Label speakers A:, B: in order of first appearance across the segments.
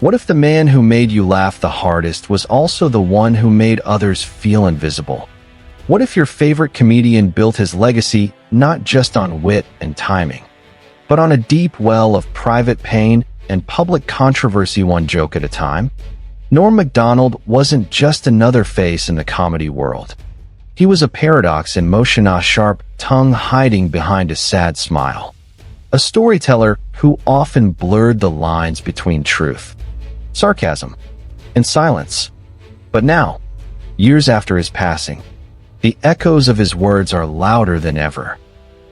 A: What if the man who made you laugh the hardest was also the one who made others feel invisible? What if your favorite comedian built his legacy not just on wit and timing, but on a deep well of private pain and public controversy, one joke at a time? Norm Macdonald wasn't just another face in the comedy world. He was a paradox in motion, a sharp tongue hiding behind a sad smile. A storyteller who often blurred the lines between truth, sarcasm, and silence. But now, years after his passing, the echoes of his words are louder than ever.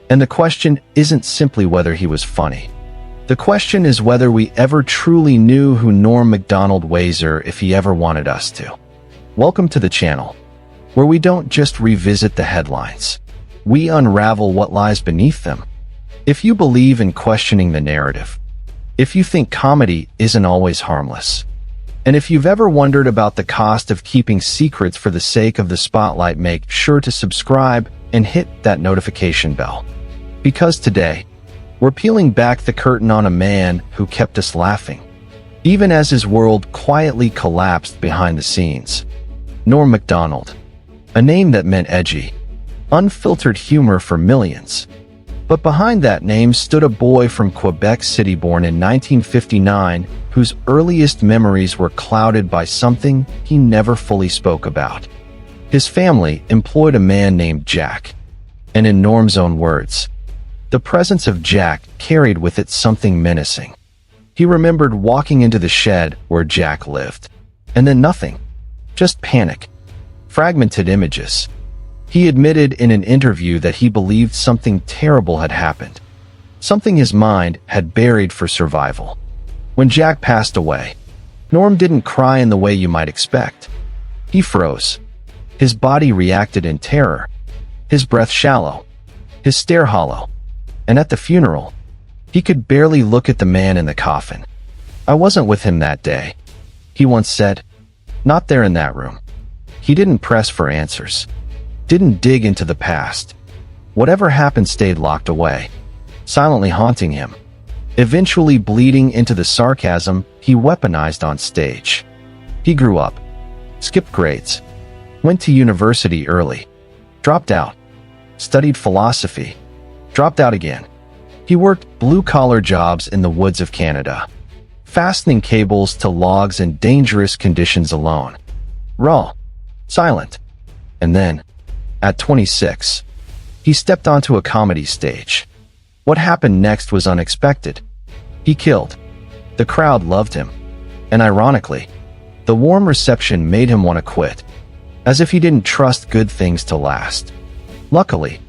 A: And the question isn't simply whether he was funny. The question is whether we ever truly knew who Norm Macdonald was, or if he ever wanted us to. Welcome to the channel, where we don't just revisit the headlines. We unravel what lies beneath them. If you believe in questioning the narrative, if you think comedy isn't always harmless, and if you've ever wondered about the cost of keeping secrets for the sake of the spotlight, make sure to subscribe and hit that notification bell. Because today, we're peeling back the curtain on a man who kept us laughing, even as his world quietly collapsed behind the scenes. Norm Macdonald, a name that meant edgy, unfiltered humor for millions. But behind that name stood a boy from Quebec City born in 1959, whose earliest memories were clouded by something he never fully spoke about. His family employed a man named Jack, and in Norm's own words, the presence of Jack carried with it something menacing. He remembered walking into the shed where Jack lived, and then nothing, just panic, fragmented images. He admitted in an interview that he believed something terrible had happened, something his mind had buried for survival. When Jack passed away, Norm didn't cry in the way you might expect. He froze. His body reacted in terror, his breath shallow, his stare hollow. And at the funeral, he could barely look at the man in the coffin. "I wasn't with him that day," he once said. Not there in that room. He didn't press for answers, didn't dig into the past. Whatever happened stayed locked away, silently haunting him, eventually bleeding into the sarcasm he weaponized on stage. He grew up, skipped grades, went to university early, dropped out, studied philosophy, dropped out again. He worked blue-collar jobs in the woods of Canada, fastening cables to logs in dangerous conditions alone. Raw, silent. And then, at 26, he stepped onto a comedy stage. What happened next was unexpected. He killed. The crowd loved him. And ironically, the warm reception made him want to quit, as if he didn't trust good things to last. Luckily,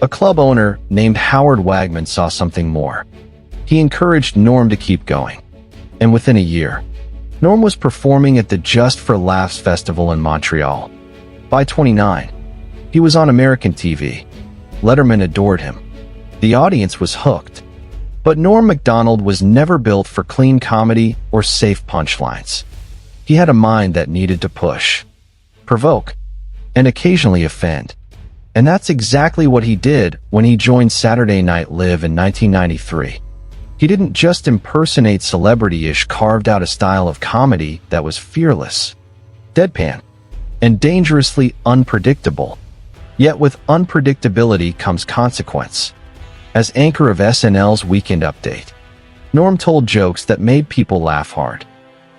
A: a club owner named Howard Wagman saw something more. He encouraged Norm to keep going. And within a year, Norm was performing at the Just for Laughs Festival in Montreal. By 29, he was on American TV. Letterman adored him. The audience was hooked. But Norm Macdonald was never built for clean comedy or safe punchlines. He had a mind that needed to push, provoke, and occasionally offend. And that's exactly what he did when he joined Saturday Night Live in 1993. He didn't just impersonate celebrity-ish, carved out a style of comedy that was fearless, deadpan, and dangerously unpredictable. Yet with unpredictability comes consequence. As anchor of SNL's Weekend Update, Norm told jokes that made people laugh hard,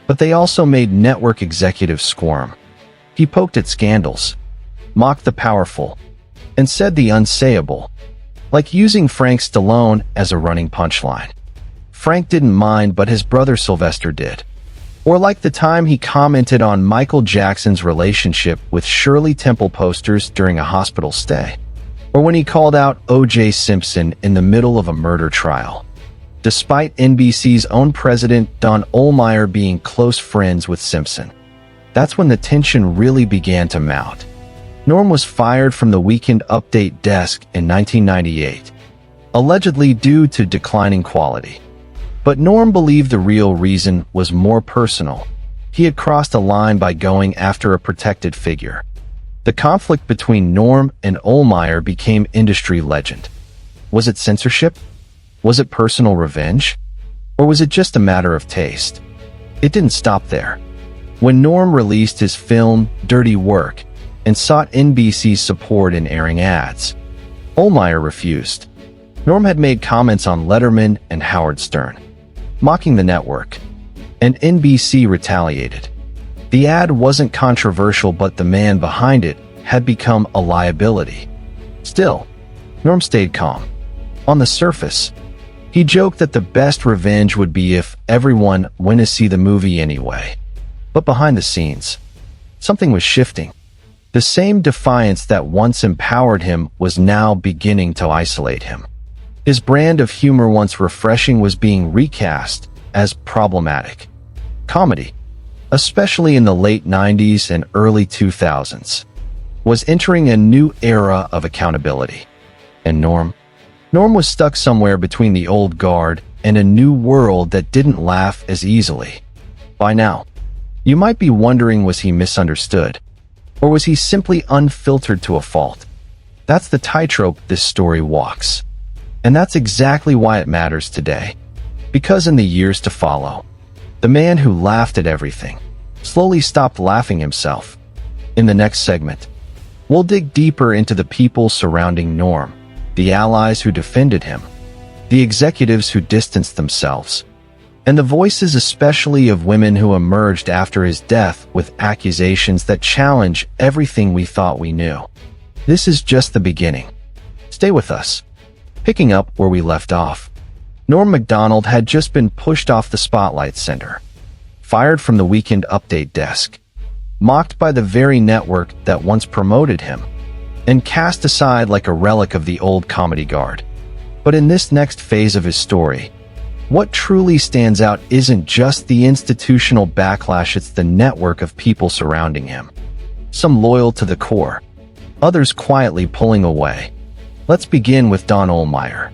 A: but they also made network executives squirm. He poked at scandals, mocked the powerful, and said the unsayable, like using Frank Stallone as a running punchline. Frank didn't mind, but his brother Sylvester did. Or like the time he commented on Michael Jackson's relationship with Shirley Temple posters during a hospital stay. Or when he called out O.J. Simpson in the middle of a murder trial, despite NBC's own president Don Ohlmeyer being close friends with Simpson. That's when the tension really began to mount. Norm was fired from the Weekend Update desk in 1998, allegedly due to declining quality. But Norm believed the real reason was more personal. He had crossed a line by going after a protected figure. The conflict between Norm and Ohlmeyer became industry legend. Was it censorship? Was it personal revenge? Or was it just a matter of taste? It didn't stop there. When Norm released his film, Dirty Work, and sought NBC's support in airing ads, Ohlmeyer refused. Norm had made comments on Letterman and Howard Stern, mocking the network, and NBC retaliated. The ad wasn't controversial, but the man behind it had become a liability. Still, Norm stayed calm. On the surface, he joked that the best revenge would be if everyone went to see the movie anyway. But behind the scenes, something was shifting. The same defiance that once empowered him was now beginning to isolate him. His brand of humor, once refreshing, was being recast as problematic. Comedy, especially in the late 90s and early 2000s, was entering a new era of accountability. And Norm was stuck somewhere between the old guard and a new world that didn't laugh as easily. By now, you might be wondering, was he misunderstood? Or was he simply unfiltered to a fault? That's the tightrope this story walks. And that's exactly why it matters today. Because in the years to follow, the man who laughed at everything slowly stopped laughing himself. In the next segment, we'll dig deeper into the people surrounding Norm, the allies who defended him, the executives who distanced themselves, and the voices especially of women who emerged after his death with accusations that challenge everything we thought we knew. This is just the beginning. Stay with us. Picking up where we left off, Norm Macdonald had just been pushed off the Spotlight Center, fired from the Weekend Update desk, mocked by the very network that once promoted him, and cast aside like a relic of the old comedy guard. But in this next phase of his story, what truly stands out isn't just the institutional backlash, it's the network of people surrounding him. Some loyal to the core, others quietly pulling away. Let's begin with Don Ohlmeyer.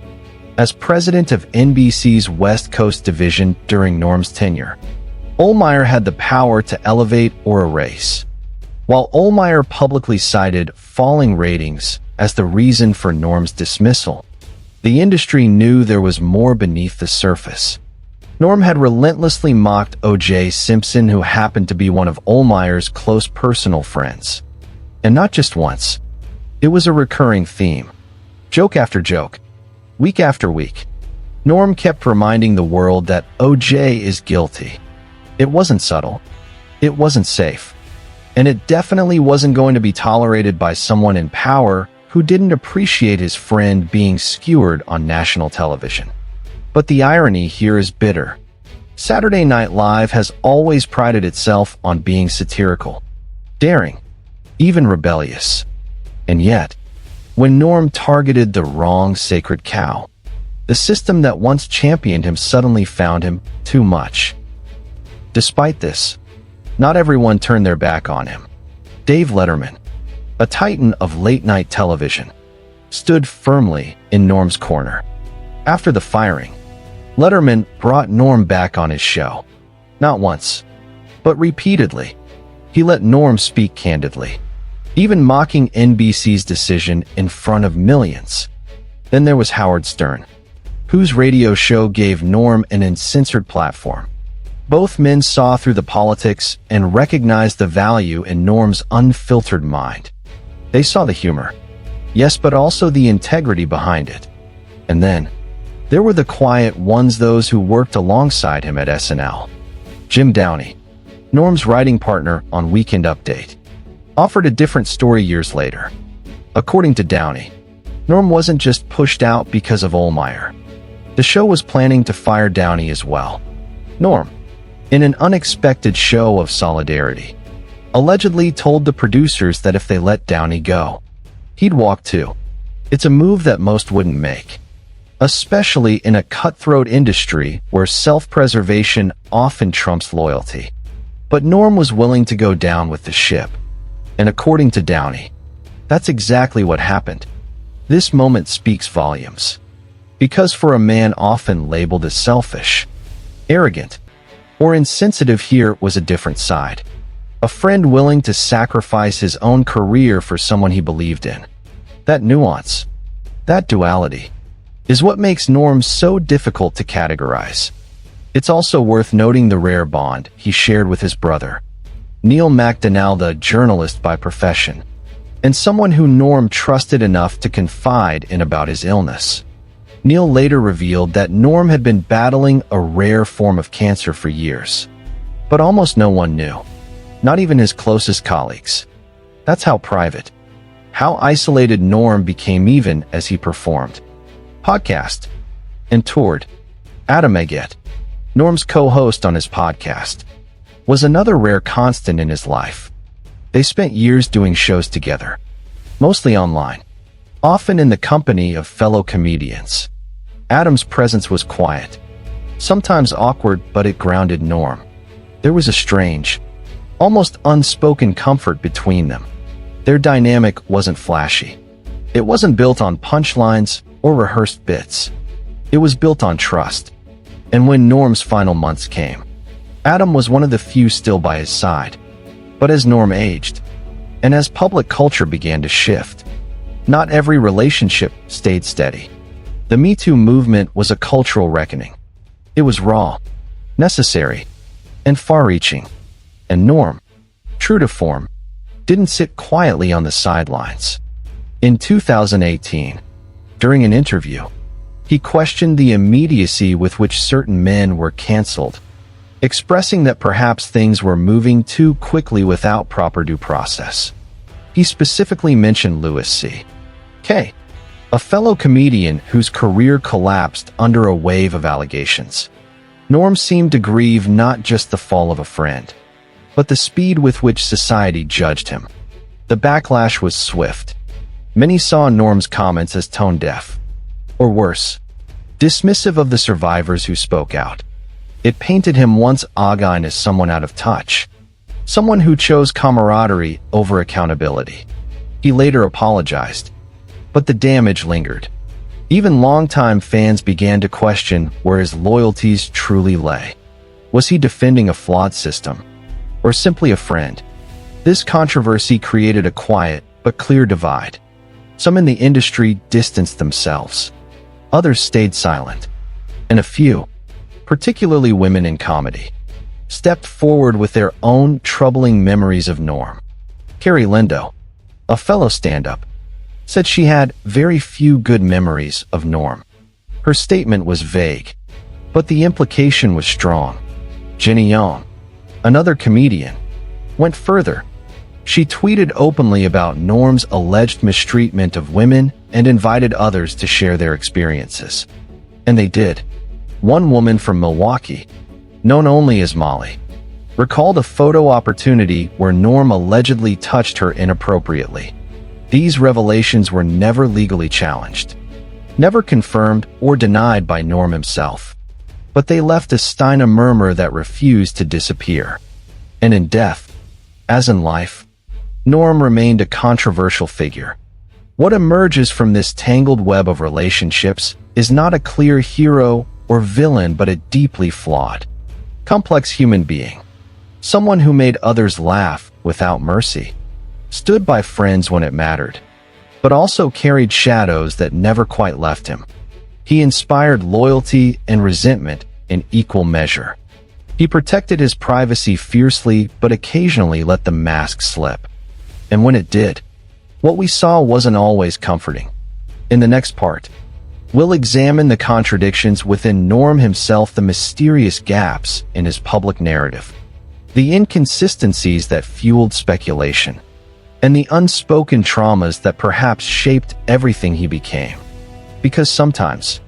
A: As president of NBC's West Coast division during Norm's tenure, Ohlmeyer had the power to elevate or erase. While Ohlmeyer publicly cited falling ratings as the reason for Norm's dismissal, the industry knew there was more beneath the surface. Norm had relentlessly mocked O.J. Simpson, who happened to be one of Ohlmeyer's close personal friends. And not just once. It was a recurring theme. Joke after joke, week after week, Norm kept reminding the world that O.J. is guilty. It wasn't subtle. It wasn't safe. And it definitely wasn't going to be tolerated by someone in power who didn't appreciate his friend being skewered on national television. But the irony here is bitter. Saturday Night Live has always prided itself on being satirical, daring, even rebellious. And yet, when Norm targeted the wrong sacred cow, the system that once championed him suddenly found him too much. Despite this, not everyone turned their back on him. Dave Letterman, a titan of late-night television, stood firmly in Norm's corner. After the firing, Letterman brought Norm back on his show. Not once, but repeatedly. He let Norm speak candidly, even mocking NBC's decision in front of millions. Then there was Howard Stern, whose radio show gave Norm an uncensored platform. Both men saw through the politics and recognized the value in Norm's unfiltered mind. They saw the humor, yes, but also the integrity behind it. And then, there were the quiet ones, those who worked alongside him at SNL. Jim Downey, Norm's writing partner on Weekend Update, offered a different story years later. According to Downey, Norm wasn't just pushed out because of Ohlmeyer. The show was planning to fire Downey as well. Norm, in an unexpected show of solidarity, allegedly told the producers that if they let Downey go, he'd walk too. It's a move that most wouldn't make, especially in a cutthroat industry where self-preservation often trumps loyalty. But Norm was willing to go down with the ship. And according to Downey, that's exactly what happened. This moment speaks volumes. Because for a man often labeled as selfish, arrogant, or insensitive, here was a different side. A friend willing to sacrifice his own career for someone he believed in. That nuance, that duality, is what makes Norm so difficult to categorize. It's also worth noting the rare bond he shared with his brother, Neil MacDonald, a journalist by profession, and someone who Norm trusted enough to confide in about his illness. Neil later revealed that Norm had been battling a rare form of cancer for years, but almost no one knew, not even his closest colleagues. That's how private, how isolated Norm became even as he performed, podcast, and toured. Adam Aggett, Norm's co-host on his podcast, was another rare constant in his life. They spent years doing shows together, mostly online, often in the company of fellow comedians. Adam's presence was quiet, sometimes awkward, but it grounded Norm. There was a strange, almost unspoken comfort between them. Their dynamic wasn't flashy. It wasn't built on punchlines or rehearsed bits. It was built on trust. And when Norm's final months came, Adam was one of the few still by his side. But as Norm aged, and as public culture began to shift, not every relationship stayed steady. The Me Too movement was a cultural reckoning. It was raw, necessary, and far-reaching. And Norm, true to form, didn't sit quietly on the sidelines. In 2018, during an interview, he questioned the immediacy with which certain men were canceled, expressing that perhaps things were moving too quickly without proper due process. He specifically mentioned Louis C.K., a fellow comedian whose career collapsed under a wave of allegations. Norm seemed to grieve not just the fall of a friend, but the speed with which society judged him. The backlash was swift. Many saw Norm's comments as tone-deaf, or worse, dismissive of the survivors who spoke out. It painted him once again as someone out of touch, someone who chose camaraderie over accountability. He later apologized, but the damage lingered. Even longtime fans began to question where his loyalties truly lay. Was he defending a flawed system, or simply a friend? This controversy created a quiet but clear divide. Some in the industry distanced themselves. Others stayed silent. And a few, particularly women in comedy, stepped forward with their own troubling memories of Norm. Carrie Lindo, a fellow stand-up, said she had very few good memories of Norm. Her statement was vague, but the implication was strong. Jenny Young, another comedian, went further. She tweeted openly about Norm's alleged mistreatment of women and invited others to share their experiences. And they did. One woman from Milwaukee, known only as Molly, recalled a photo opportunity where Norm allegedly touched her inappropriately. These revelations were never legally challenged, never confirmed or denied by Norm himself, but they left a Steiner murmur that refused to disappear. And in death, as in life, Norm remained a controversial figure. What emerges from this tangled web of relationships is not a clear hero or villain, but a deeply flawed, complex human being. Someone who made others laugh without mercy, stood by friends when it mattered, but also carried shadows that never quite left him. He inspired loyalty and resentment in equal measure. He protected his privacy fiercely, but occasionally let the mask slip. And when it did, what we saw wasn't always comforting. In the next part, we'll examine the contradictions within Norm himself, the mysterious gaps in his public narrative, the inconsistencies that fueled speculation, and the unspoken traumas that perhaps shaped everything he became. Because sometimes,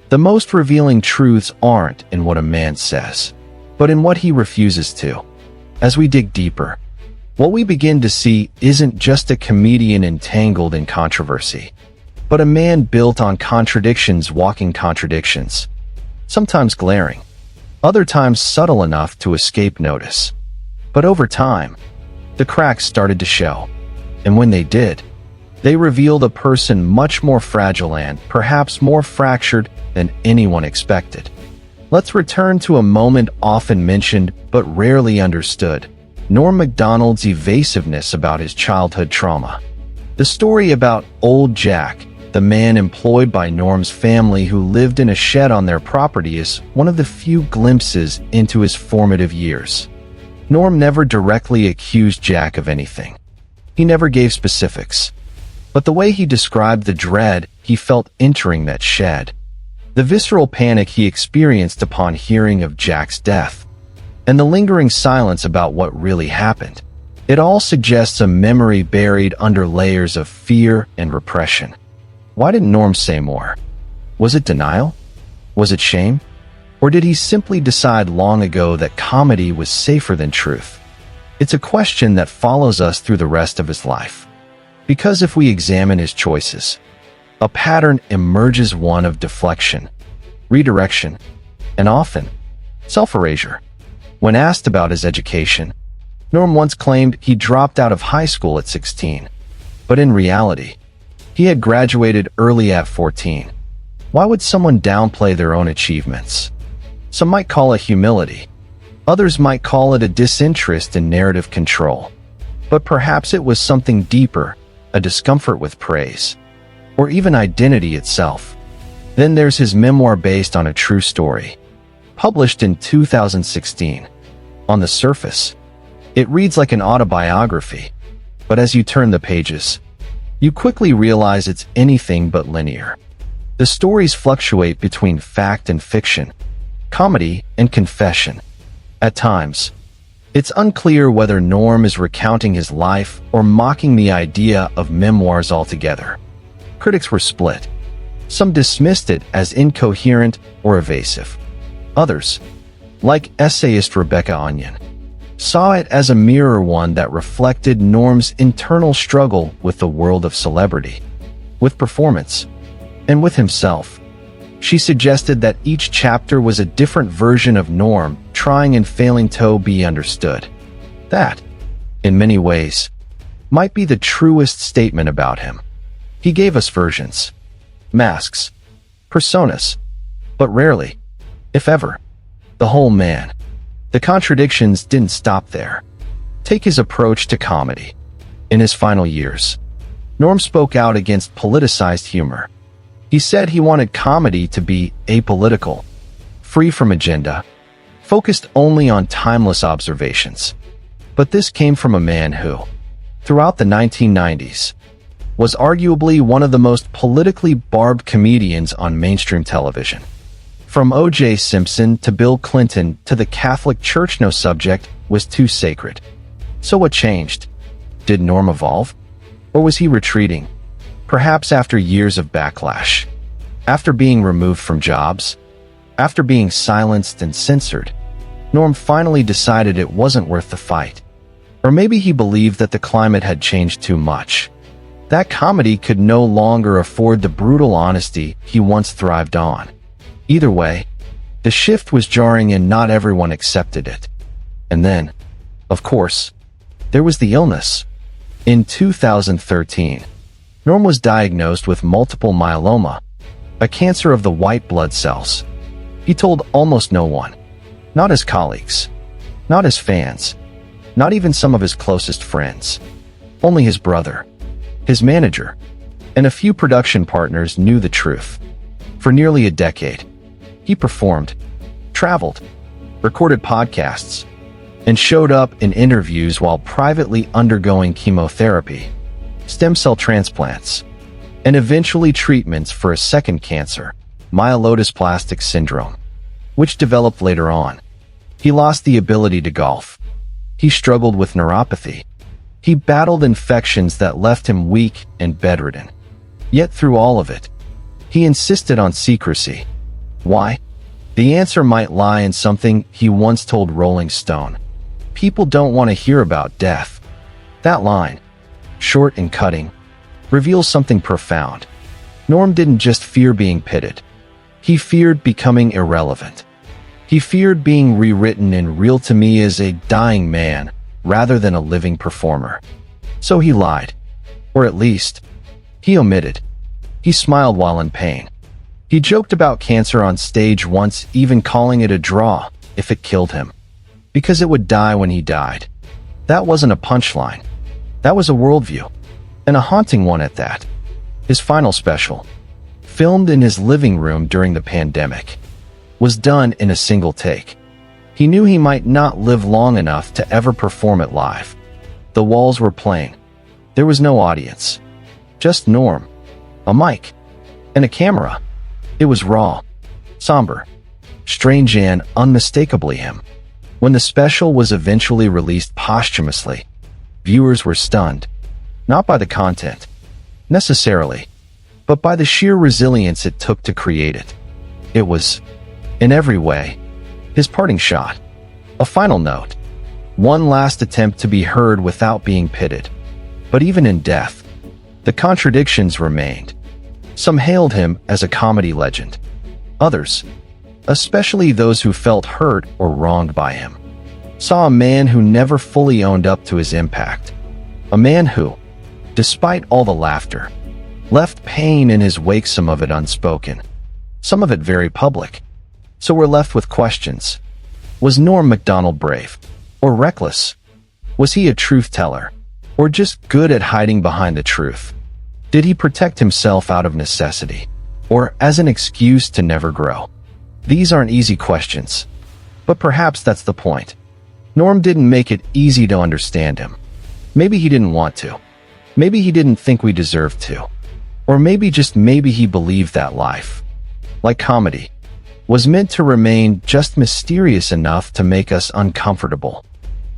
A: the most revealing truths aren't in what a man says, but in what he refuses to. As we dig deeper, what we begin to see isn't just a comedian entangled in controversy, but a man built on contradictions, walking contradictions, sometimes glaring, other times subtle enough to escape notice. But over time, the cracks started to show, and when they did, they revealed a person much more fragile and perhaps more fractured than anyone expected. Let's return to a moment often mentioned but rarely understood: Norm Macdonald's evasiveness about his childhood trauma. The story about Old Jack The man employed by Norm's family who lived in a shed on their property is one of the few glimpses into his formative years. Norm never directly accused Jack of anything. He never gave specifics. But the way he described the dread he felt entering that shed, the visceral panic he experienced upon hearing of Jack's death, and the lingering silence about what really happened, it all suggests a memory buried under layers of fear and repression. Why didn't Norm say more? Was it denial? Was it shame? Or did he simply decide long ago that comedy was safer than truth? It's a question that follows us through the rest of his life. Because if we examine his choices, a pattern emerges, one of deflection, redirection, and often self-erasure. When asked about his education, Norm once claimed he dropped out of high school at 16. But in reality, he had graduated early at 14. Why would someone downplay their own achievements? Some might call it humility. Others might call it a disinterest in narrative control. But perhaps it was something deeper, a discomfort with praise, or even identity itself. Then there's his memoir based on a true story, published in 2016. On the surface, it reads like an autobiography, but as you turn the pages, you quickly realize it's anything but linear. The stories fluctuate between fact and fiction, comedy and confession. At times, it's unclear whether Norm is recounting his life or mocking the idea of memoirs altogether. Critics were split. Some dismissed it as incoherent or evasive. Others, like essayist Rebecca Onion, saw it as a mirror, one that reflected Norm's internal struggle with the world of celebrity, with performance, and with himself. She suggested that each chapter was a different version of Norm, trying and failing to be understood. That, in many ways, might be the truest statement about him. He gave us versions, masks, personas, but rarely, if ever, the whole man. The contradictions didn't stop there. Take his approach to comedy. In his final years, Norm spoke out against politicized humor. He said he wanted comedy to be apolitical, free from agenda, focused only on timeless observations. But this came from a man who, throughout the 1990s, was arguably one of the most politically barbed comedians on mainstream television. From O.J. Simpson to Bill Clinton to the Catholic Church, no subject was too sacred. So what changed? Did Norm evolve? Or was he retreating? Perhaps after years of backlash, after being removed from jobs, after being silenced and censored, Norm finally decided it wasn't worth the fight. Or maybe he believed that the climate had changed too much. That comedy could no longer afford the brutal honesty he once thrived on. Either way, the shift was jarring and not everyone accepted it. And then, of course, there was the illness. In 2013, Norm was diagnosed with multiple myeloma, a cancer of the white blood cells. He told almost no one, not his colleagues, not his fans, not even some of his closest friends. Only his brother, his manager, and a few production partners knew the truth. For nearly a decade, he performed, traveled, recorded podcasts, and showed up in interviews while privately undergoing chemotherapy, stem cell transplants, and eventually treatments for a second cancer, myelodysplastic syndrome, which developed later on. He lost the ability to golf. He struggled with neuropathy. He battled infections that left him weak and bedridden. Yet through all of it, he insisted on secrecy. Why? The answer might lie in something he once told Rolling Stone. People don't want to hear about death. That line, short and cutting, reveals something profound. Norm didn't just fear being pitted. He feared becoming irrelevant. He feared being rewritten in Real to Me as a dying man rather than a living performer. So he lied. Or at least, he omitted. He smiled while in pain. He joked about cancer on stage once, even calling it a draw if it killed him, because it would die when he died. That wasn't a punchline. That was a worldview, and a haunting one at that. His final special, filmed in his living room during the pandemic, was done in a single take. He knew he might not live long enough to ever perform it live. The walls were plain. There was no audience. Just Norm, a mic, and a camera. It was raw, somber, strange, and unmistakably him. When the special was eventually released posthumously, viewers were stunned, not by the content, necessarily, but by the sheer resilience it took to create it. It was, in every way, his parting shot, a final note, one last attempt to be heard without being pitted. But even in death, the contradictions remained. Some hailed him as a comedy legend. Others, especially those who felt hurt or wronged by him, saw a man who never fully owned up to his impact. A man who, despite all the laughter, left pain in his wake, some of it unspoken, some of it very public. So we're left with questions. Was Norm Macdonald brave or reckless? Was he a truth teller or just good at hiding behind the truth? Did he protect himself out of necessity or as an excuse to never grow? These aren't easy questions, but perhaps that's the point. Norm didn't make it easy to understand him. Maybe he didn't want to. Maybe he didn't think we deserved to. Or maybe, just maybe, he believed that life, like comedy, was meant to remain just mysterious enough to make us uncomfortable.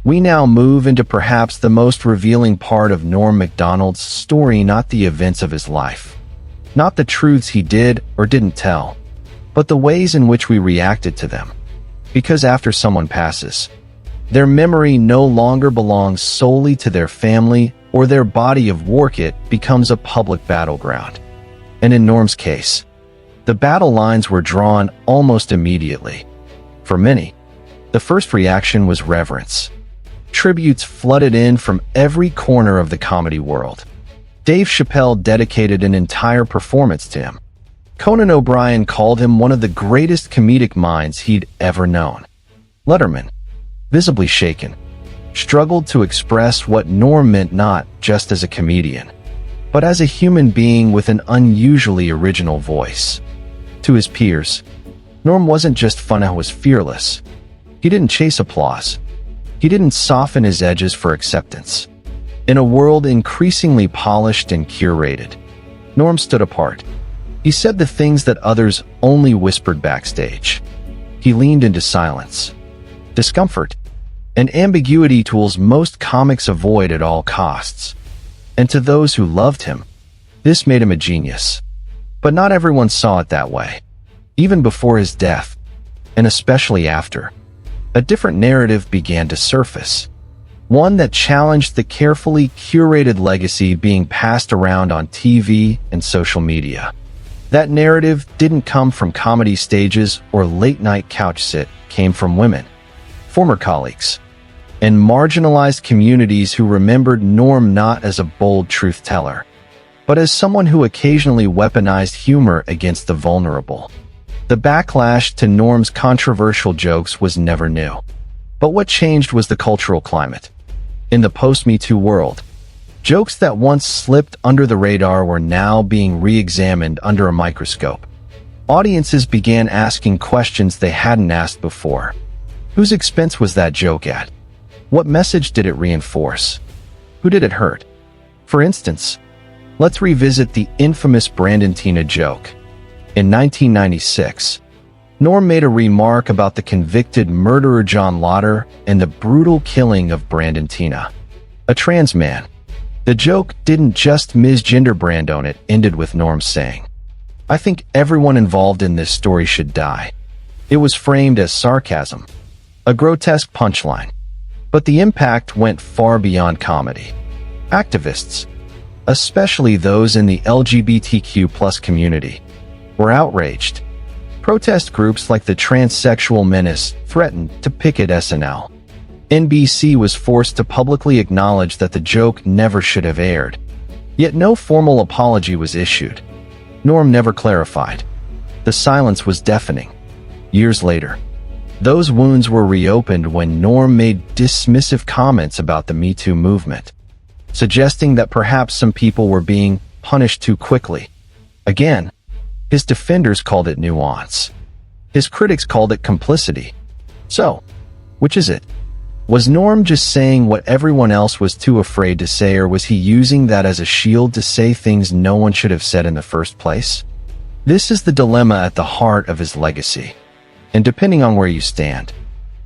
A: We now move into perhaps the most revealing part of Norm Macdonald's story, not the events of his life, not the truths he did or didn't tell, but the ways in which we reacted to them. Because after someone passes, their memory no longer belongs solely to their family or their body of work. It becomes a public battleground. And in Norm's case, the battle lines were drawn almost immediately. For many, the first reaction was reverence. Tributes flooded in from every corner of the comedy world. Dave Chappelle dedicated an entire performance to him. Conan O'Brien called him one of the greatest comedic minds he'd ever known. Letterman, visibly shaken, struggled to express what Norm meant, not just as a comedian, but as a human being with an unusually original voice. To his peers, Norm wasn't just funny, he was fearless. He didn't chase applause. He didn't soften his edges for acceptance. In a world increasingly polished and curated, Norm stood apart. He said the things that others only whispered backstage. He leaned into silence, discomfort, and ambiguity, tools most comics avoid at all costs. And to those who loved him, this made him a genius. But not everyone saw it that way. Even before his death, and especially after, a different narrative began to surface. One that challenged the carefully curated legacy being passed around on TV and social media. That narrative didn't come from comedy stages or late-night couch sit, came from women, former colleagues, and marginalized communities who remembered Norm not as a bold truth teller, but as someone who occasionally weaponized humor against the vulnerable. The backlash to Norm's controversial jokes was never new. But what changed was the cultural climate. In the post-Me Too world, jokes that once slipped under the radar were now being re-examined under a microscope. Audiences began asking questions they hadn't asked before. Whose expense was that joke at? What message did it reinforce? Who did it hurt? For instance, let's revisit the infamous Brandentina joke. In 1996, Norm made a remark about the convicted murderer John Lauder and the brutal killing of Brandentina, a trans man. The joke didn't just misgender Brandon, it ended with Norm saying, "I think everyone involved in this story should die." It was framed as sarcasm, a grotesque punchline, but the impact went far beyond comedy. Activists, especially those in the LGBTQ+ community, were outraged. Protest groups like the Transsexual Menace threatened to picket SNL. NBC was forced to publicly acknowledge that the joke never should have aired. Yet no formal apology was issued. Norm never clarified. The silence was deafening. Years later, those wounds were reopened when Norm made dismissive comments about the Me Too movement, suggesting that perhaps some people were being punished too quickly. Again, his defenders called it nuance. His critics called it complicity. So, which is it? Was Norm just saying what everyone else was too afraid to say, or was he using that as a shield to say things no one should have said in the first place? This is the dilemma at the heart of his legacy. And depending on where you stand,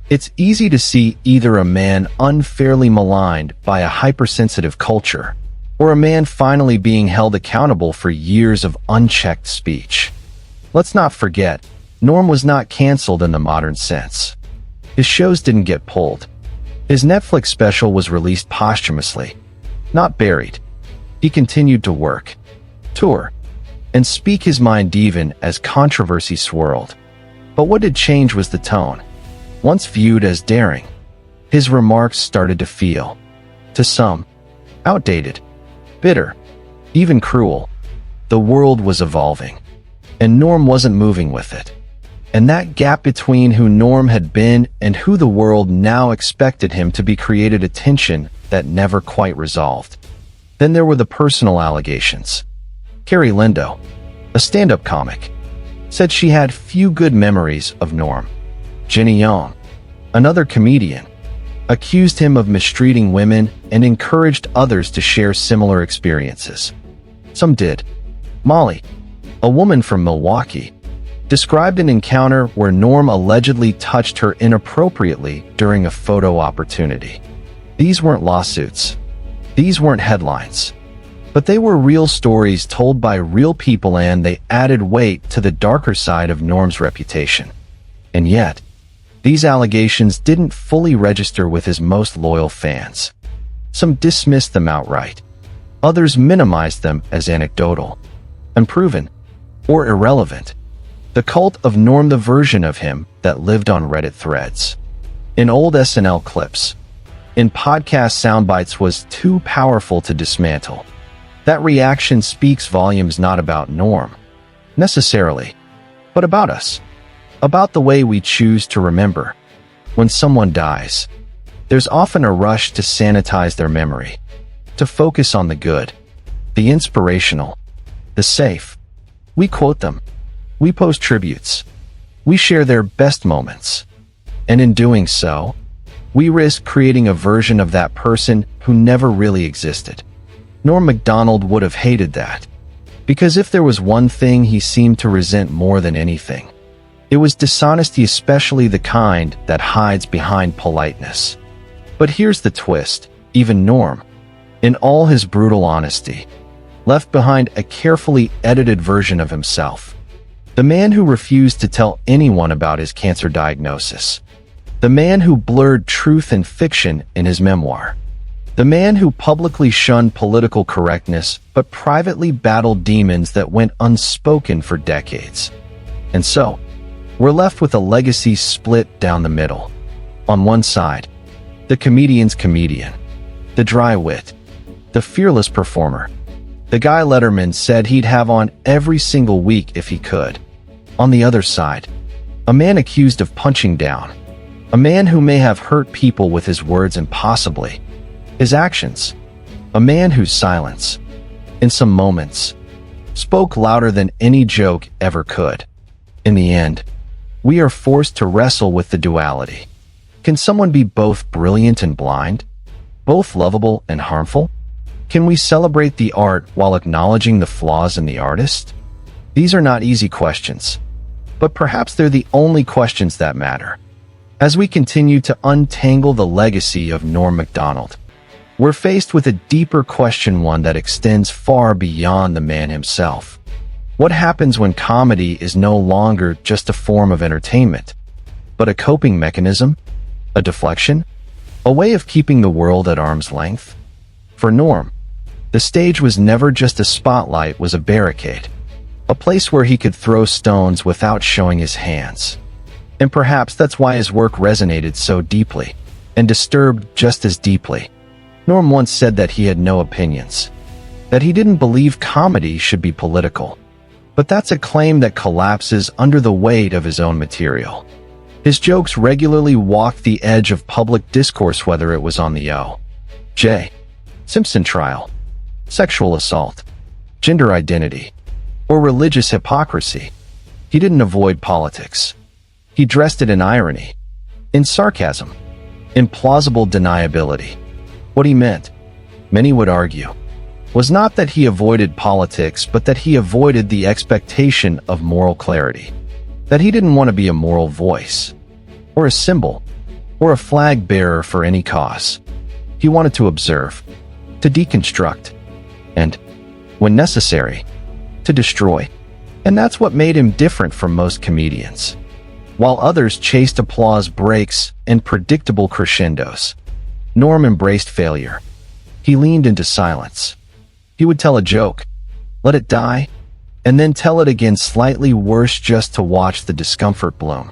A: it's easy to see either a man unfairly maligned by a hypersensitive culture, or a man finally being held accountable for years of unchecked speech. Let's not forget, Norm was not canceled in the modern sense. His shows didn't get pulled. His Netflix special was released posthumously, not buried. He continued to work, tour, and speak his mind even as controversy swirled. But what did change was the tone. Once viewed as daring, his remarks started to feel, to some, outdated, bitter, even cruel. The world was evolving, and Norm wasn't moving with it. And that gap between who Norm had been and who the world now expected him to be created a tension that never quite resolved. Then there were the personal allegations. Carrie Lindo, a stand-up comic, said she had few good memories of Norm. Jenny Young, another comedian, accused him of mistreating women and encouraged others to share similar experiences. Some did. Molly, a woman from Milwaukee, described an encounter where Norm allegedly touched her inappropriately during a photo opportunity. These weren't lawsuits. These weren't headlines. But they were real stories told by real people, and they added weight to the darker side of Norm's reputation. And yet, these allegations didn't fully register with his most loyal fans. Some dismissed them outright. Others minimized them as anecdotal, unproven, or irrelevant. The cult of Norm, the version of him that lived on Reddit threads, in old SNL clips, in podcast soundbites, was too powerful to dismantle. That reaction speaks volumes, not about Norm, necessarily, but about us, about the way we choose to remember. When someone dies, there's often a rush to sanitize their memory, to focus on the good, the inspirational, the safe. We quote them. We post tributes. We share their best moments. And in doing so, we risk creating a version of that person who never really existed. Norm Macdonald would have hated that. Because if there was one thing he seemed to resent more than anything, it was dishonesty, especially the kind that hides behind politeness. But here's the twist. Even Norm, in all his brutal honesty, left behind a carefully edited version of himself. The man who refused to tell anyone about his cancer diagnosis. The man who blurred truth and fiction in his memoir. The man who publicly shunned political correctness but privately battled demons that went unspoken for decades. And so, we're left with a legacy split down the middle. On one side, the comedian's comedian, the dry wit, the fearless performer, the guy Letterman said he'd have on every single week if he could. On the other side, a man accused of punching down, a man who may have hurt people with his words and possibly his actions, a man whose silence, in some moments, spoke louder than any joke ever could. In the end, we are forced to wrestle with the duality. Can someone be both brilliant and blind, both lovable and harmful? Can we celebrate the art while acknowledging the flaws in the artist? These are not easy questions, but perhaps they're the only questions that matter. As we continue to untangle the legacy of Norm Macdonald, we're faced with a deeper question, one that extends far beyond the man himself. What happens when comedy is no longer just a form of entertainment, but a coping mechanism, a deflection, a way of keeping the world at arm's length? For Norm, the stage was never just a spotlight, it was a barricade, a place where he could throw stones without showing his hands. And perhaps that's why his work resonated so deeply, and disturbed just as deeply. Norm once said that he had no opinions, that he didn't believe comedy should be political. But that's a claim that collapses under the weight of his own material. His jokes regularly walked the edge of public discourse, whether it was on the O.J. Simpson trial, sexual assault, gender identity, or religious hypocrisy. He didn't avoid politics. He dressed it in irony, in sarcasm, in plausible deniability. What he meant, many would argue, was not that he avoided politics, but that he avoided the expectation of moral clarity. That he didn't want to be a moral voice, or a symbol, or a flag bearer for any cause. He wanted to observe, to deconstruct, and, when necessary, to destroy. And that's what made him different from most comedians. While others chased applause breaks and predictable crescendos, Norm embraced failure. He leaned into silence. He would tell a joke, let it die, and then tell it again slightly worse just to watch the discomfort bloom.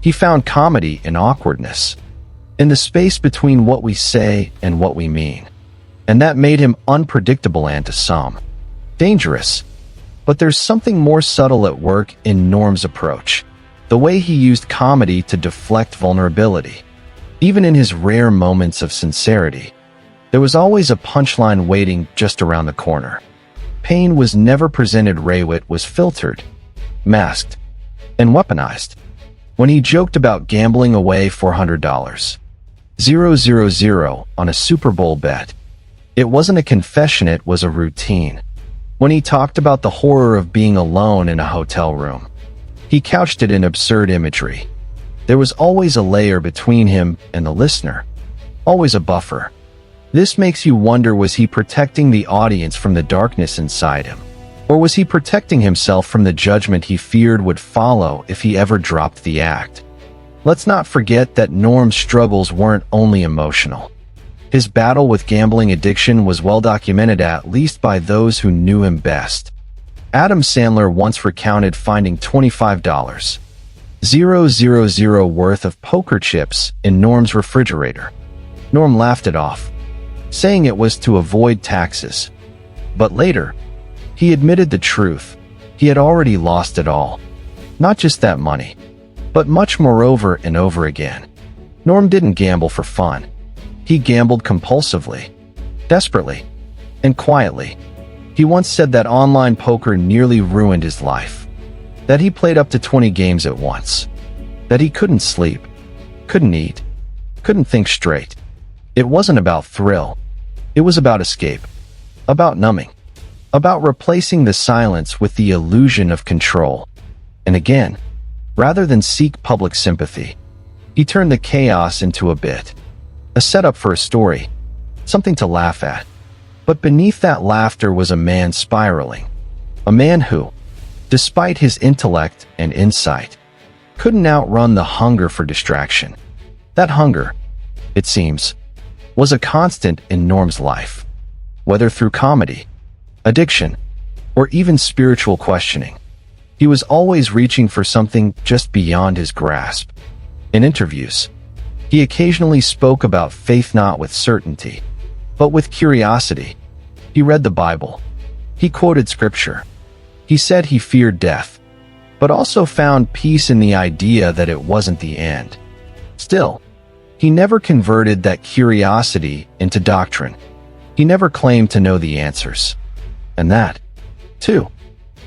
A: He found comedy in awkwardness, in the space between what we say and what we mean. And that made him unpredictable and to some, dangerous. But there's something more subtle at work in Norm's approach. The way he used comedy to deflect vulnerability. Even in his rare moments of sincerity, there was always a punchline waiting just around the corner. Pain was never presented raw, was filtered, masked, and weaponized. When he joked about gambling away $400, 000 on a Super Bowl bet, it wasn't a confession, it was a routine. When he talked about the horror of being alone in a hotel room, he couched it in absurd imagery. There was always a layer between him and the listener, always a buffer. This makes you wonder, was he protecting the audience from the darkness inside him? Or was he protecting himself from the judgment he feared would follow if he ever dropped the act? Let's not forget that Norm's struggles weren't only emotional. His battle with gambling addiction was well documented, at least by those who knew him best. Adam Sandler once recounted finding $25,000 worth of poker chips in Norm's refrigerator. Norm laughed it off, saying it was to avoid taxes. But later, he admitted the truth. He had already lost it all. Not just that money, but much more over and over again. Norm didn't gamble for fun. He gambled compulsively, desperately, and quietly. He once said that online poker nearly ruined his life. That he played up to 20 games at once. That he couldn't sleep, couldn't eat, couldn't think straight. It wasn't about thrill. It was about escape, about numbing, about replacing the silence with the illusion of control. And again, rather than seek public sympathy, he turned the chaos into a bit, a setup for a story, something to laugh at. But beneath that laughter was a man spiraling, a man who, despite his intellect and insight, couldn't outrun the hunger for distraction. That hunger, it seems, was a constant in Norm's life. Whether through comedy, addiction, or even spiritual questioning, he was always reaching for something just beyond his grasp. In interviews, he occasionally spoke about faith not with certainty, but with curiosity. He read the Bible. He quoted scripture. He said he feared death, but also found peace in the idea that it wasn't the end. Still, he never converted that curiosity into doctrine. He never claimed to know the answers. And that, too,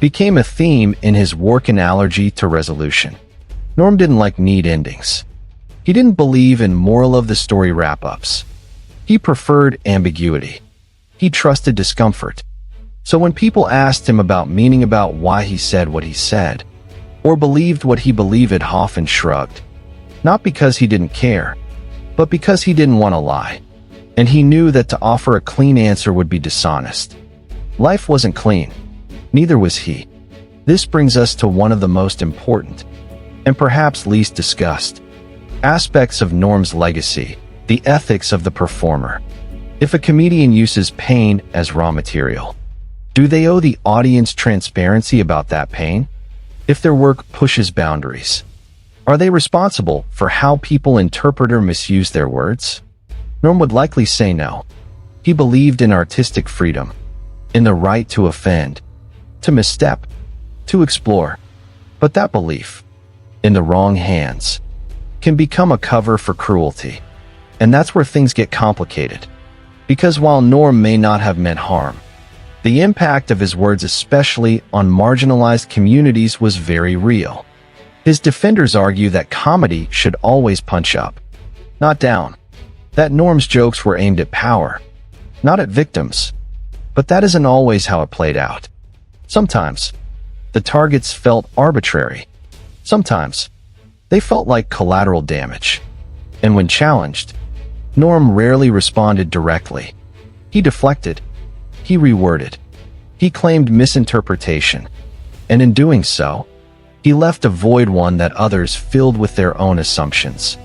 A: became a theme in his work in Allergy to Resolution. Norm didn't like neat endings. He didn't believe in moral of the story wrap-ups. He preferred ambiguity. He trusted discomfort. So when people asked him about meaning about why he said what he said, or believed what he believed, he often shrugged. Not because he didn't care, but because he didn't want to lie. And he knew that to offer a clean answer would be dishonest. Life wasn't clean. Neither was he. This brings us to one of the most important, and perhaps least discussed, aspects of Norm's legacy, the ethics of the performer. If a comedian uses pain as raw material, do they owe the audience transparency about that pain? If their work pushes boundaries, are they responsible for how people interpret or misuse their words? Norm would likely say no. He believed in artistic freedom, in the right to offend, to misstep, to explore. But that belief, in the wrong hands, can become a cover for cruelty. And that's where things get complicated. Because while Norm may not have meant harm, The impact of his words, especially on marginalized communities, was very real. His defenders argue that comedy should always punch up, not down. That Norm's jokes were aimed at power, not at victims. But that isn't always how it played out. Sometimes, the targets felt arbitrary. Sometimes, they felt like collateral damage. And when challenged, Norm rarely responded directly. He deflected. He reworded. He claimed misinterpretation. And in doing so, he left a void, one that others filled with their own assumptions.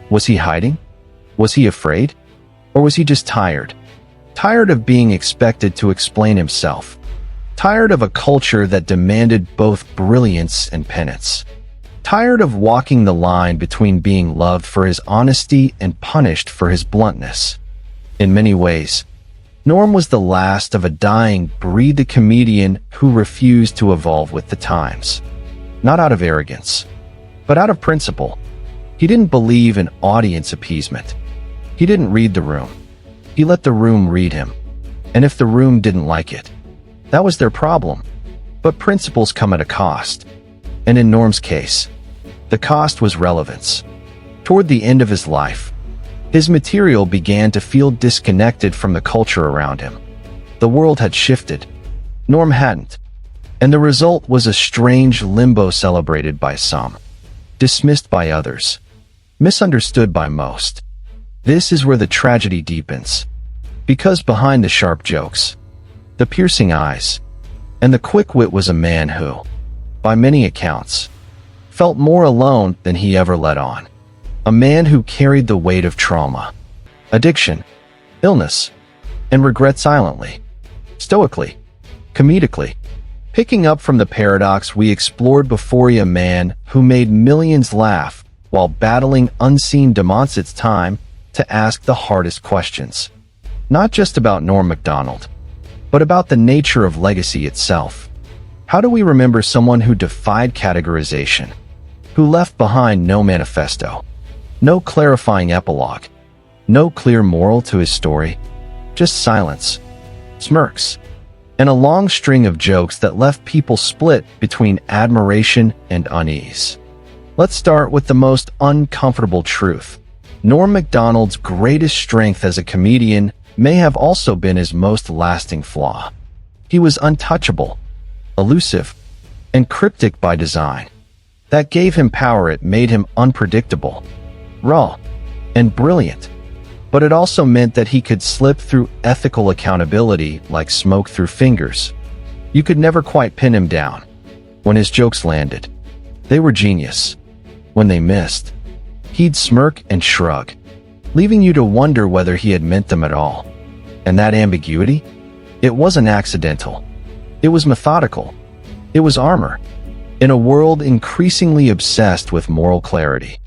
A: Was he hiding? Was he afraid? Or was he just tired? Tired of being expected to explain himself. Tired of a culture that demanded both brilliance and penance. Tired of walking the line between being loved for his honesty and punished for his bluntness. In many ways, Norm was the last of a dying breed, the comedian who refused to evolve with the times. Not out of arrogance, but out of principle. He didn't believe in audience appeasement. He didn't read the room. He let the room read him. And if the room didn't like it, that was their problem. But principles come at a cost. And in Norm's case, the cost was relevance. Toward the end of his life, his material began to feel disconnected from the culture around him. The world had shifted. Norm hadn't. And the result was a strange limbo, celebrated by some, dismissed by others, misunderstood by most. This is where the tragedy deepens. Because behind the sharp jokes, the piercing eyes, and the quick wit was a man who, by many accounts, felt more alone than he ever let on. A man who carried the weight of trauma, addiction, illness, and regret silently, stoically, comedically. Picking up from the paradox we explored before, a man who made millions laugh while battling unseen demons. It's time to ask the hardest questions. Not just about Norm Macdonald, but about the nature of legacy itself. How do we remember someone who defied categorization, who left behind no manifesto, no clarifying epilogue, no clear moral to his story, just silence, smirks, and a long string of jokes that left people split between admiration and unease? Let's start with the most uncomfortable truth. Norm Macdonald's greatest strength as a comedian may have also been his most lasting flaw. He was untouchable, elusive, and cryptic by design. That gave him power. It made him unpredictable, raw, and brilliant. But it also meant that he could slip through ethical accountability like smoke through fingers. You could never quite pin him down. When his jokes landed, they were genius. When they missed, he'd smirk and shrug, leaving you to wonder whether he had meant them at all. And that ambiguity? It wasn't accidental. It was methodical. It was armor. In a world increasingly obsessed with moral clarity,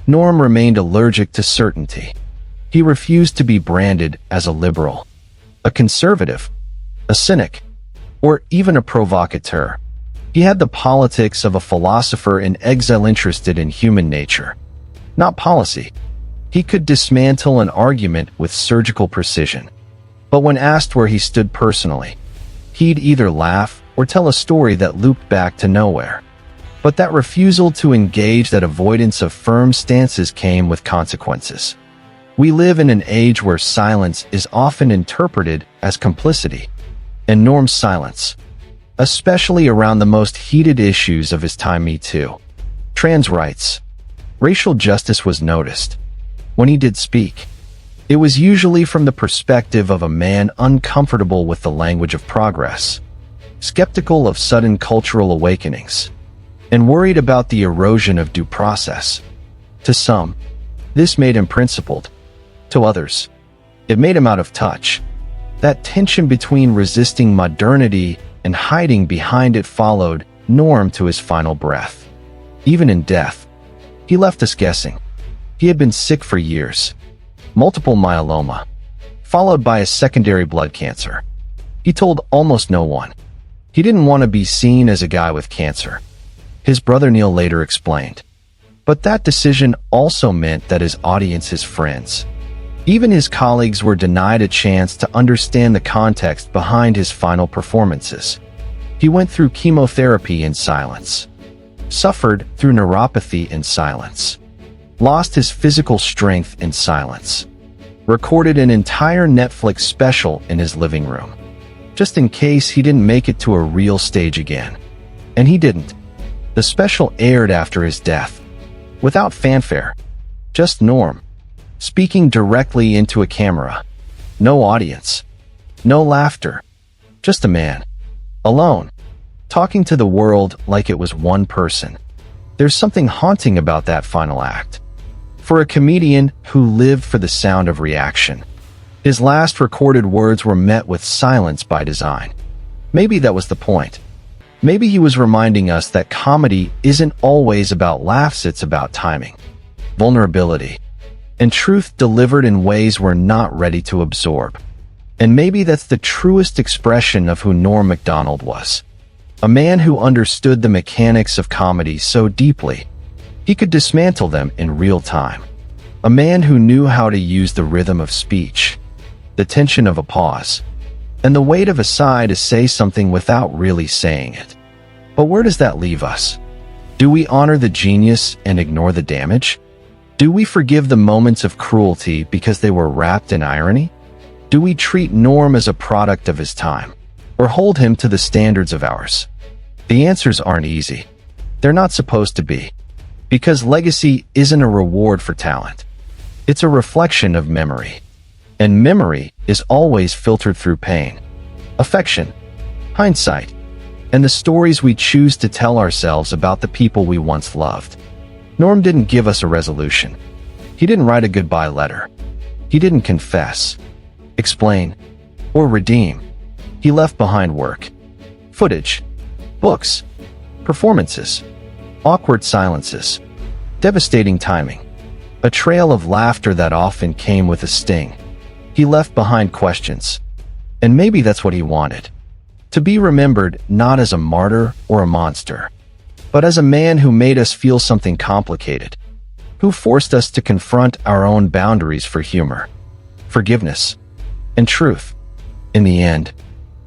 A: Norm remained allergic to certainty. He refused to be branded as a liberal, a conservative, a cynic, or even a provocateur. He had the politics of a philosopher in exile, interested in human nature, not policy. He could dismantle an argument with surgical precision. But when asked where he stood personally, he'd either laugh or tell a story that looped back to nowhere. But that refusal to engage, that avoidance of firm stances, came with consequences. We live in an age where silence is often interpreted as complicity. And Norm's silence, especially around the most heated issues of his time, Me Too, trans rights, racial justice, was noticed. When he did speak, it was usually from the perspective of a man uncomfortable with the language of progress, skeptical of sudden cultural awakenings, and worried about the erosion of due process. To some, this made him principled. To others, it made him out of touch. That tension between resisting modernity and hiding behind it followed Norm to his final breath. Even in death, he left us guessing. He had been sick for years. Multiple myeloma, followed by a secondary blood cancer. He told almost no one. He didn't want to be seen as a guy with cancer. His brother Neil later explained. But that decision also meant that his audience, his friends, Even his colleagues were denied a chance to understand the context behind his final performances. He went through chemotherapy in silence, suffered through neuropathy in silence, lost his physical strength in silence, recorded an entire Netflix special in his living room, just in case he didn't make it to a real stage again. And he didn't. The special aired after his death, without fanfare, just Norm, speaking directly into a camera. No audience, no laughter, just a man, alone, talking to the world like it was one person. There's something haunting about that final act. For a comedian who lived for the sound of reaction, his last recorded words were met with silence by design. Maybe that was the point. Maybe he was reminding us that comedy isn't always about laughs, it's about timing, vulnerability, and truth delivered in ways we're not ready to absorb. And maybe that's the truest expression of who Norm Macdonald was. A man who understood the mechanics of comedy so deeply, he could dismantle them in real time. A man who knew how to use the rhythm of speech, the tension of a pause, and the weight of a sigh to say something without really saying it. But where does that leave us? Do we honor the genius and ignore the damage? Do we forgive the moments of cruelty because they were wrapped in irony? Do we treat Norm as a product of his time, or hold him to the standards of ours? The answers aren't easy. They're not supposed to be, because legacy isn't a reward for talent. It's a reflection of memory. And memory is always filtered through pain, affection, hindsight, and the stories we choose to tell ourselves about the people we once loved. Norm didn't give us a resolution. He didn't write a goodbye letter. He didn't confess, explain, or redeem. He left behind work, footage, books, performances, awkward silences, devastating timing, a trail of laughter that often came with a sting. He left behind questions, and maybe that's what he wanted. To be remembered not as a martyr or a monster, but as a man who made us feel something complicated, who forced us to confront our own boundaries for humor, forgiveness, and truth. In the end,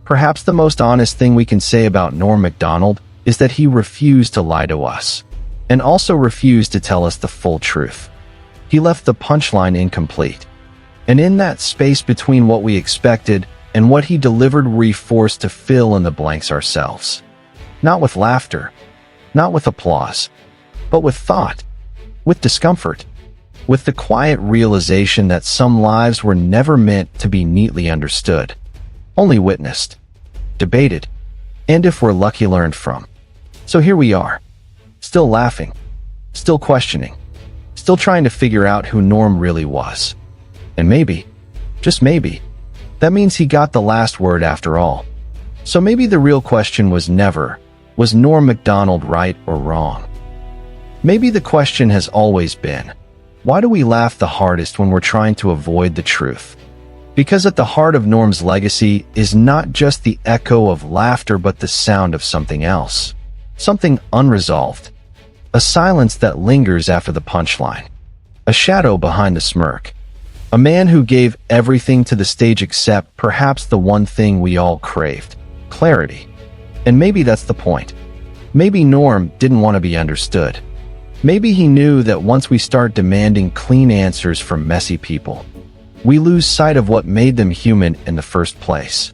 A: perhaps the most honest thing we can say about Norm Macdonald is that he refused to lie to us, and also refused to tell us the full truth. He left the punchline incomplete. And in that space between what we expected and what he delivered, we're forced to fill in the blanks ourselves. Not with laughter, not with applause, but with thought, with discomfort, with the quiet realization that some lives were never meant to be neatly understood, only witnessed, debated, and if we're lucky, learned from. So here we are, still laughing, still questioning, still trying to figure out who Norm really was. And maybe, just maybe, that means he got the last word after all. So maybe the real question was never, was Norm Macdonald right or wrong? Maybe the question has always been, why do we laugh the hardest when we're trying to avoid the truth? Because at the heart of Norm's legacy is not just the echo of laughter but the sound of something else. Something unresolved. A silence that lingers after the punchline. A shadow behind the smirk. A man who gave everything to the stage except perhaps the one thing we all craved, clarity. And maybe that's the point. Maybe Norm didn't want to be understood. Maybe he knew that once we start demanding clean answers from messy people, we lose sight of what made them human in the first place.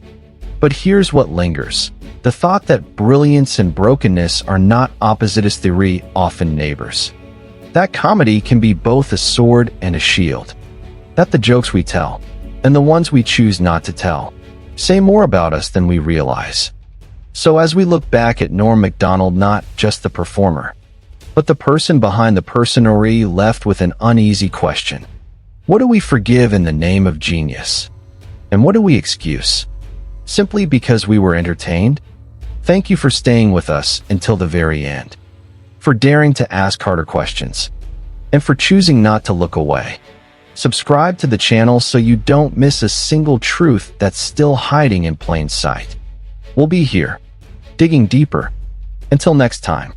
A: But here's what lingers. The thought that brilliance and brokenness are not opposites theory, often neighbors. That comedy can be both a sword and a shield. That the jokes we tell, and the ones we choose not to tell, say more about us than we realize. So as we look back at Norm Macdonald, not just the performer, but the person behind the personery, left with an uneasy question. What do we forgive in the name of genius? And what do we excuse? Simply because we were entertained? Thank you for staying with us until the very end, for daring to ask harder questions, and for choosing not to look away. Subscribe to the channel so you don't miss a single truth that's still hiding in plain sight. We'll be here, digging deeper. Until next time.